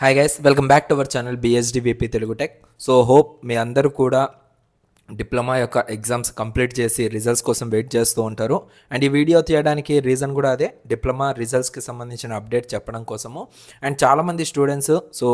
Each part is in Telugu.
Hi guys, welcome back to our channel BSDVP Telugu Tech. So hope మీ అందరూ కూడా డిప్లొమా యొక్క ఎగ్జామ్స్ కంప్లీట్ చేసి రిజల్ట్స్ కోసం వెయిట్ చేస్తూ ఉంటారు. అండ్ ఈ వీడియో తీయడానికి రీజన్ కూడా అదే, డిప్లొమా రిజల్ట్స్కి సంబంధించిన అప్డేట్ చెప్పడం కోసము. అండ్ చాలామంది స్టూడెంట్స్ సో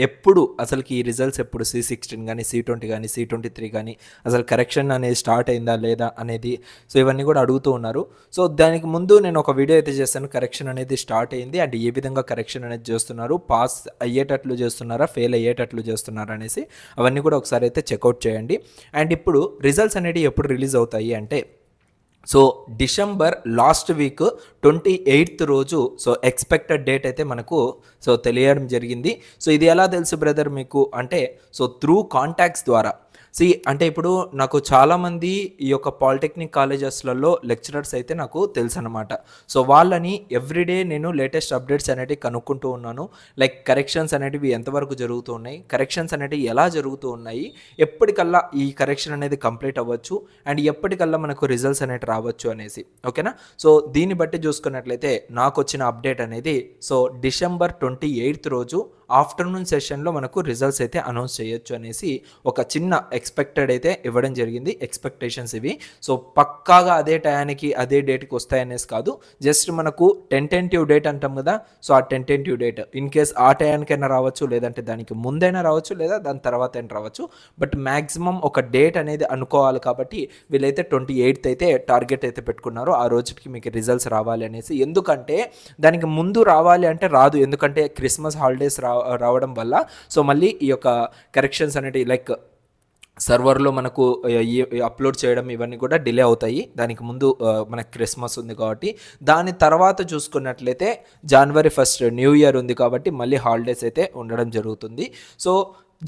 ఎప్పుడు అసలుకి ఈ రిజల్ట్స్ ఎప్పుడు C16 కానీ C20 కానీ C23 కానీ అసలు కరెక్షన్ అనేది స్టార్ట్ అయిందా లేదా అనేది సో ఇవన్నీ కూడా అడుగుతూ ఉన్నారు. సో దానికి ముందు నేను ఒక వీడియో అయితే చేశాను, కరెక్షన్ అనేది స్టార్ట్ అయింది అండ్ ఏ విధంగా కరెక్షన్ అనేది చేస్తున్నారు, పాస్ అయ్యేటట్లు చేస్తున్నారా ఫెయిల్ అయ్యేటట్లు చేస్తున్నారా అనేసి అవన్నీ కూడా ఒకసారి అయితే చెక్అవుట్ చేయండి. అండ్ ఇప్పుడు రిజల్ట్స్ అనేవి ఎప్పుడు రిలీజ్ అవుతాయి అంటే so December last week 28th రోజు సో ఎక్స్పెక్టెడ్ డేట్ అయితే మనకు సో తెలియడం జరిగింది. సో ఇది ఎలా తెలుసు బ్రదర్ మీకు అంటే సో త్రూ కాంటాక్ట్స్ ద్వారా. అంటే ఇప్పుడు నాకు చాలామంది ఈ యొక్క పాలిటెక్నిక్ కాలేజెస్లలో లెక్చరర్స్ అయితే నాకు తెలుసు అనమాట. సో వాళ్ళని ఎవ్రీడే నేను లేటెస్ట్ అప్డేట్స్ అనేటివి కనుక్కుంటూ ఉన్నాను. లైక్ కరెక్షన్స్ అనేటివి ఎంతవరకు జరుగుతూ ఉన్నాయి, కరెక్షన్స్ అనేటివి ఎలా జరుగుతూ ఉన్నాయి, ఎప్పటికల్లా ఈ కరెక్షన్ అనేది కంప్లీట్ అవ్వచ్చు అండ్ ఎప్పటికల్లా మనకు రిజల్ట్స్ అనేవి రావచ్చు అనేసి. ఓకేనా. సో దీన్ని బట్టి చూసుకున్నట్లయితే నాకు వచ్చిన అప్డేట్ అనేది సో డిసెంబర్ 28th రోజు ఆఫ్టర్నూన్ సెషన్లో మనకు రిజల్ట్స్ అయితే అనౌన్స్ చేయొచ్చు అనేసి ఒక చిన్న ఎక్స్పెక్టెడ్ అయితే ఇవ్వడం జరిగింది. ఎక్స్పెక్టేషన్స్ ఇవి. సో పక్కాగా అదే టయానికి అదే డేట్కి వస్తాయనేసి కాదు, జస్ట్ మనకు టెంటేటివ్ డేట్ అంటాం కదా, సో ఆ టెంటేటివ్ డేట్ ఇన్ కేస్ ఆ టయానికైనా రావచ్చు, లేదంటే దానికి ముందైనా రావచ్చు, లేదా దాని తర్వాత అయినా రావచ్చు. బట్ మ్యాక్సిమం ఒక డేట్ అనేది అనుకోవాలి కాబట్టి వీళ్ళైతే 28th అయితే టార్గెట్ అయితే పెట్టుకున్నారు, ఆ రోజుకి మీకు రిజల్ట్స్ రావాలి అనేసి. ఎందుకంటే దానికి ముందు రావాలి అంటే రాదు, ఎందుకంటే క్రిస్మస్ హాలిడేస్ రావడం వల్ల సో మళ్ళీ ఈ యొక్క కరెక్షన్స్ అనేవి లైక్ సర్వర్లో మనకు అప్లోడ్ చేయడం ఇవన్నీ కూడా డిలే అవుతాయి. దానికి ముందు మనకు క్రిస్మస్ ఉంది కాబట్టి, దాని తర్వాత చూసుకున్నట్లయితే January 1st న్యూ ఇయర్ ఉంది కాబట్టి మళ్ళీ హాలిడేస్ అయితే ఉండడం జరుగుతుంది. సో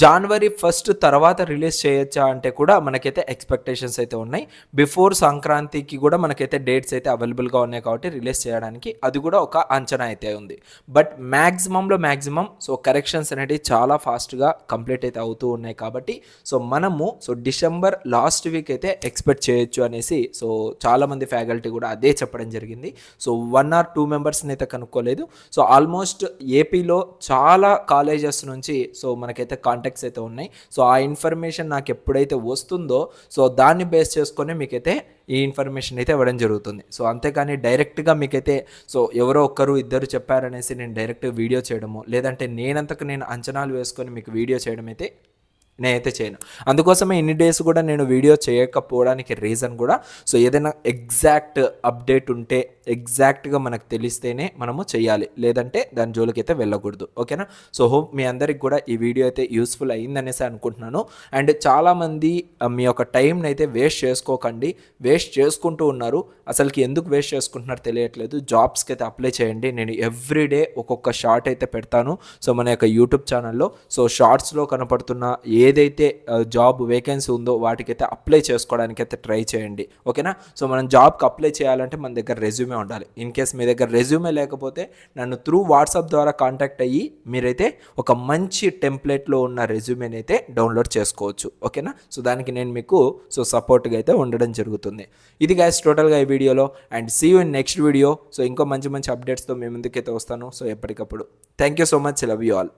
January 1st తర్వాత రిలీజ్ చేయొచ్చా అంటే కూడా మనకైతే ఎక్స్పెక్టేషన్స్ అయితే ఉన్నాయి. బిఫోర్ సంక్రాంతికి కూడా మనకైతే డేట్స్ అయితే అవైలబుల్గా ఉన్నాయి కాబట్టి రిలీజ్ చేయడానికి అది కూడా ఒక అంచనా అయితే ఉంది. బట్ మ్యాక్సిమం సో కరెక్షన్స్ అనేవి చాలా ఫాస్ట్గా కంప్లీట్ అయితే అవుతూ ఉన్నాయి కాబట్టి సో మనము సో డిసెంబర్ లాస్ట్ వీక్ అయితే ఎక్స్పెక్ట్ చేయొచ్చు అనేసి సో చాలామంది ఫ్యాకల్టీ కూడా అదే చెప్పడం జరిగింది. సో 1 or 2 మెంబర్స్ని అయితే కనుక్కోలేదు. సో ఆల్మోస్ట్ ఏపీలో చాలా కాలేజెస్ నుంచి సో మనకైతే కాంటాక్ట్స్ అయితే ఉన్నాయి. సో ఆ ఇన్ఫర్మేషన్ నాకు ఎప్పుడైతే వస్తుందో సో దాన్ని బేస్ చేసుకొని మీకైతే ఈ ఇన్ఫర్మేషన్ అయితే ఇవ్వడం జరుగుతుంది. సో అంతేకాని డైరెక్ట్గా మీకైతే సో ఎవరో ఒక్కరు ఇద్దరు చెప్పారనేసి నేను డైరెక్ట్ వీడియో చేయడము, లేదంటే నేనంతకు నేను అంచనాలు వేసుకొని మీకు వీడియో చేయడం అయితే నేనైతే చేయను. అందుకోసమే ఇన్ని డేస్ కూడా నేను వీడియో చేయకపోవడానికి రీజన్ కూడా సో ఏదైనా ఎగ్జాక్ట్ అప్డేట్ ఉంటే ఎగ్జాక్ట్గా మనకు తెలిస్తేనే మనము చేయాలి, లేదంటే దాని జోలికి అయితే వెళ్ళకూడదు. ఓకేనా. సో హోప్ మీ అందరికి కూడా ఈ వీడియో అయితే యూస్ఫుల్ అయ్యిందనేసి అనుకుంటున్నాను. అండ్ చాలామంది మీ యొక్క టైంని అయితే వేస్ట్ చేసుకోకండి, వేస్ట్ చేసుకుంటూ ఉన్నారు. అసలుకి ఎందుకు వేస్ట్ చేసుకుంటున్నారు తెలియట్లేదు. జాబ్స్కి అయితే అప్లై చేయండి. నేను ఎవ్రీడే ఒక్కొక్క షార్ట్ అయితే పెడతాను సో మన యొక్క యూట్యూబ్ ఛానల్లో. సో షార్ట్స్లో కనపడుతున్న ఏదైతే జాబ్ వేకెన్సీ ఉందో వాటికైతే అప్లై చేసుకోవడానికి అయితే ట్రై చేయండి. ఓకేనా. సో మనం జాబ్కి అప్లై చేయాలంటే మన దగ్గర రెజ్యూమే ఉండాలి. ఇన్ కేస్ మీ దగ్గర రెజ్యూమే లేకపోతే నన్ను త్రూ వాట్సాప్ ద్వారా కాంటాక్ట్ అయ్యి మీరైతే ఒక మంచి టెంప్లెట్లో ఉన్న రెజ్యూమేని అయితే డౌన్లోడ్ చేసుకోవచ్చు. ఓకేనా. సో దానికి నేను మీకు సో సపోర్ట్గా అయితే ఉండడం జరుగుతుంది. ఇది గైస్ టోటల్గా ఈ వీడియోలో. And see you in next video. So ఇంకో మంచి అప్డేట్స్తో మీ ముందుకైతే వస్తాను సో ఎప్పటికప్పుడు. Thank you so much. Love you all.